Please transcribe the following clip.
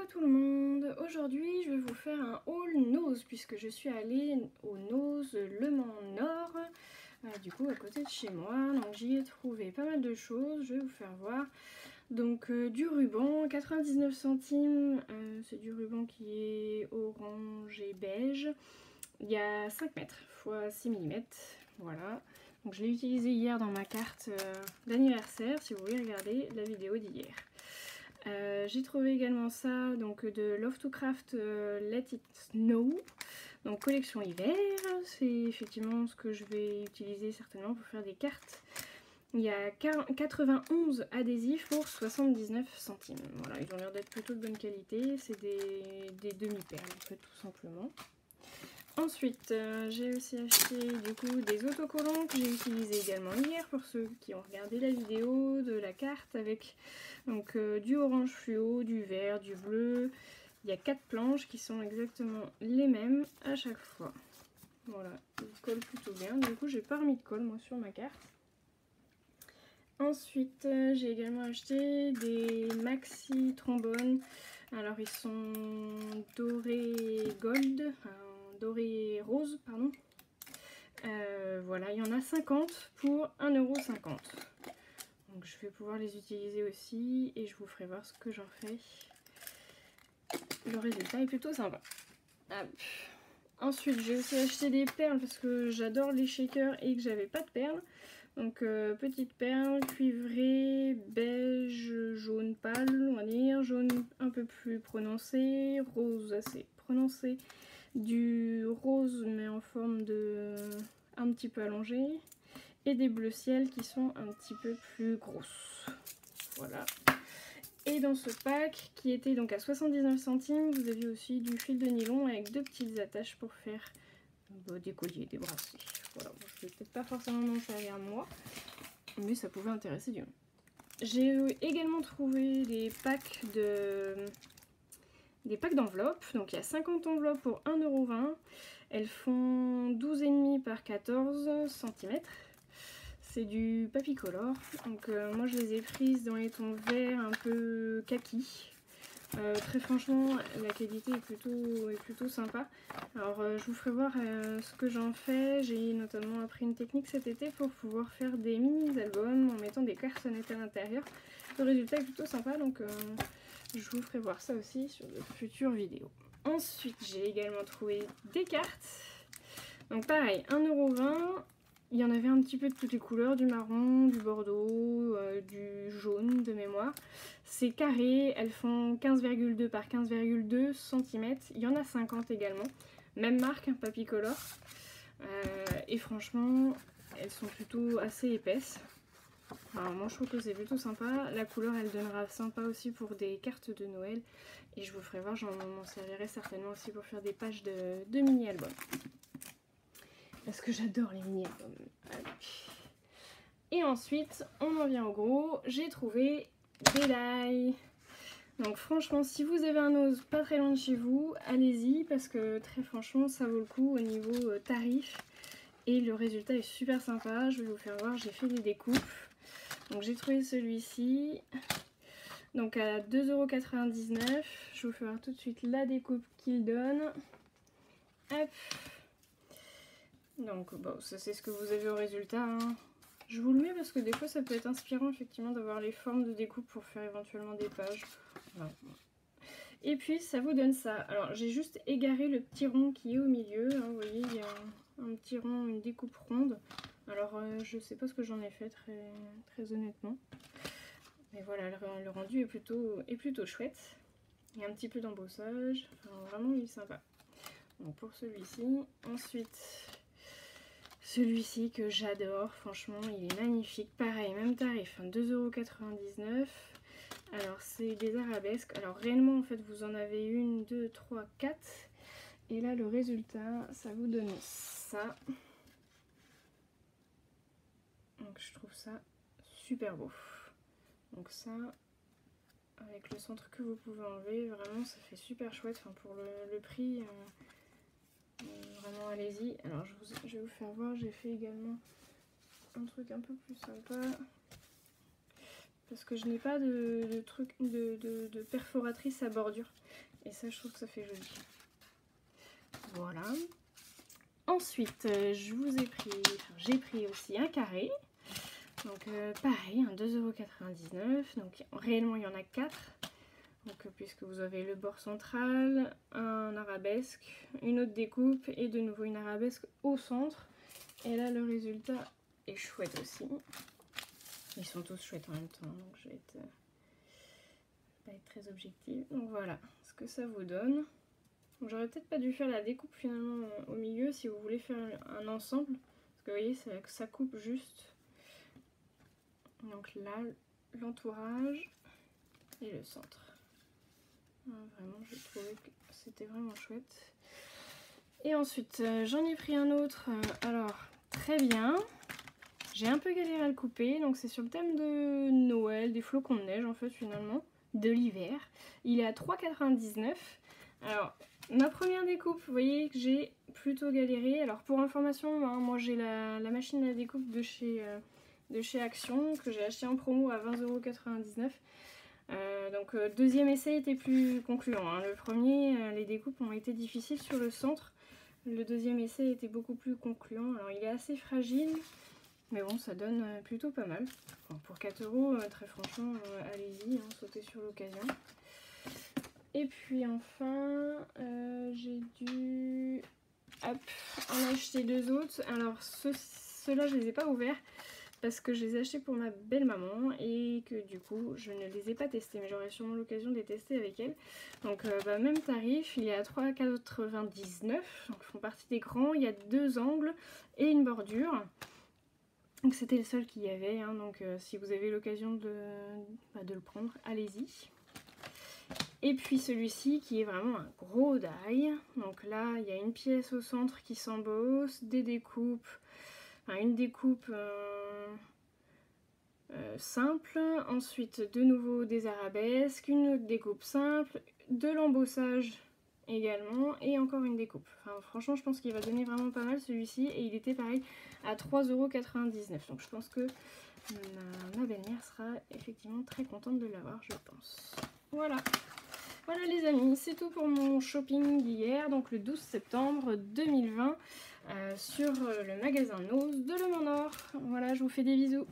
Hello tout le monde, aujourd'hui je vais vous faire un haul Nose puisque je suis allée au Nose Le Mans Nord, du coup à côté de chez moi, donc j'y ai trouvé pas mal de choses, je vais vous faire voir. Donc du ruban, 99 centimes, c'est du ruban qui est orange et beige, il y a 5 mètres x 6 mm, voilà. Donc je l'ai utilisé hier dans ma carte d'anniversaire, si vous voulez regarder la vidéo d'hier. J'ai trouvé également ça donc de Love to Craft Let It Snow, donc collection hiver. C'est effectivement ce que je vais utiliser certainement pour faire des cartes. Il y a 91 adhésifs pour 79 centimes. Voilà, ils ont l'air d'être plutôt de bonne qualité. C'est des demi-perles en fait, tout simplement. Ensuite, j'ai aussi acheté du coup des autocollants que j'ai utilisés également hier pour ceux qui ont regardé la vidéo de la carte avec donc du orange fluo, du vert, du bleu. Il y a 4 planches qui sont exactement les mêmes à chaque fois. Voilà, ils collent plutôt bien. Du coup, j'ai pas remis de colle moi sur ma carte. Ensuite, j'ai également acheté des maxi trombones. Alors, ils sont dorés gold. Doré rose, pardon. Voilà, il y en a 50 pour 1,50 €. Donc je vais pouvoir les utiliser aussi et je vous ferai voir ce que j'en fais. Le résultat est plutôt sympa. Hop. Ensuite, j'ai aussi acheté des perles parce que j'adore les shakers et que j'avais pas de perles. Donc petites perles cuivrées, beige, jaune pâle, on va dire, jaune un peu plus prononcé, rose assez prononcé. Du rose mais en forme de un petit peu allongé et des bleus ciel qui sont un petit peu plus grosses. Voilà. Et dans ce pack qui était donc à 79 centimes, vous aviez aussi du fil de nylon avec deux petites attaches pour faire des colliers, des bracelets. Voilà, bon, je vais peut-être pas forcément m'en servir moi, mais ça pouvait intéresser du monde. J'ai également trouvé des packs d'enveloppes, donc il y a 50 enveloppes pour 1,20 €. Elles font 12,5 par 14 cm. C'est du Papicolor. Donc moi je les ai prises dans les tons verts un peu kaki. Très franchement la qualité est plutôt sympa. Alors je vous ferai voir ce que j'en fais. J'ai notamment appris une technique cet été pour pouvoir faire des mini albums en mettant des cartonnettes à l'intérieur. Le résultat est plutôt sympa, donc je vous ferai voir ça aussi sur de futures vidéos. Ensuite, j'ai également trouvé des cartes. Donc pareil, 1,20 €. Il y en avait un petit peu de toutes les couleurs, du marron, du bordeaux, du jaune de mémoire. C'est carré, elles font 15,2 par 15,2 cm. Il y en a 50 également. Même marque, hein, Papicolor. Et franchement, elles sont plutôt assez épaisses. Alors moi je trouve que c'est plutôt sympa, la couleur elle donnera sympa aussi pour des cartes de Noël et je vous ferai voir, j'en m'en servirai certainement aussi pour faire des pages de mini-albums. Parce que j'adore les mini-albums. Et ensuite, on en vient au gros, j'ai trouvé des die. Donc franchement, si vous avez un Nose pas très loin de chez vous, allez-y parce que très franchement ça vaut le coup au niveau tarif. Et le résultat est super sympa, je vais vous faire voir, j'ai fait des découpes. Donc j'ai trouvé celui-ci, donc à 2,99 €. Je vous fais voir tout de suite la découpe qu'il donne. Hop. Donc bon, ça c'est ce que vous avez au résultat, hein. Je vous le mets parce que des fois ça peut être inspirant effectivement d'avoir les formes de découpe pour faire éventuellement des pages. Voilà. Et puis ça vous donne ça. Alors j'ai juste égaré le petit rond qui est au milieu, hein, vous voyez il y a un petit rond, une découpe ronde. Alors je sais pas ce que j'en ai fait très honnêtement. Mais voilà, le rendu est plutôt chouette. Il y a un petit peu d'embossage. Enfin, vraiment il est sympa. Donc pour celui-ci. Ensuite, celui-ci que j'adore. Franchement, il est magnifique. Pareil, même tarif, hein, 2,99 €. Alors c'est des arabesques. Alors réellement en fait vous en avez une, deux, trois, quatre. Et là le résultat, ça vous donne ça. Donc je trouve ça super beau. Donc ça, avec le centre que vous pouvez enlever, vraiment ça fait super chouette. Enfin, pour le prix, vraiment allez-y. Alors je vais vous faire voir, j'ai fait également un truc un peu plus sympa. parce que je n'ai pas de truc de perforatrice à bordure. Et ça, je trouve que ça fait joli. Voilà. Ensuite, j'ai pris aussi un carré. Donc pareil, un 2,99 €. Donc réellement, il y en a 4. Donc puisque vous avez le bord central, un arabesque, une autre découpe et de nouveau une arabesque au centre. Et là, le résultat est chouette aussi. Ils sont tous chouettes en même temps, donc je vais pas être très objective. Donc voilà ce que ça vous donne. J'aurais peut-être pas dû faire la découpe finalement au milieu si vous voulez faire un ensemble. Parce que vous voyez, ça coupe juste. Donc là, l'entourage et le centre. Vraiment, j'ai trouvé que c'était vraiment chouette. Et ensuite, j'en ai pris un autre. Alors, très bien. J'ai un peu galéré à le couper. Donc c'est sur le thème de Noël, des flocons de neige en fait finalement, de l'hiver. Il est à 3,99 €. Alors, ma première découpe, vous voyez que j'ai plutôt galéré. Alors pour information, hein, moi j'ai la machine à découpe de chez Action que j'ai acheté en promo à 20,99 €. Donc deuxième essai était plus concluant. Hein. Le premier, les découpes ont été difficiles sur le centre. Le deuxième essai était beaucoup plus concluant. Alors il est assez fragile, mais bon, ça donne plutôt pas mal. Bon, pour 4 €, très franchement, allez-y, hein, sautez sur l'occasion. Et puis enfin, j'ai dû en acheter 2 autres. Alors ceux-là, je les ai pas ouverts parce que je les ai achetés pour ma belle-maman et que du coup, je ne les ai pas testés. Mais j'aurai sûrement l'occasion de les tester avec elle. Donc même tarif, il est à 3,99 €. Donc ils font partie des grands. Il y a 2 angles et une bordure. Donc c'était le seul qu'il y avait. Hein. Donc si vous avez l'occasion de le prendre, allez-y. Et puis celui-ci qui est vraiment un gros die. Donc là, il y a une pièce au centre qui s'embosse, des découpes, enfin une découpe simple, ensuite de nouveau des arabesques, une autre découpe simple, de l'embossage également et encore une découpe. Enfin, franchement, je pense qu'il va donner vraiment pas mal celui-ci et il était pareil à 3,99 €. Donc je pense que ma belle-mère sera effectivement très contente de l'avoir, je pense. Voilà. Voilà les amis, c'est tout pour mon shopping d'hier, donc le 12 septembre 2020 sur le magasin Nose de Le Mans Nord. Voilà, je vous fais des bisous.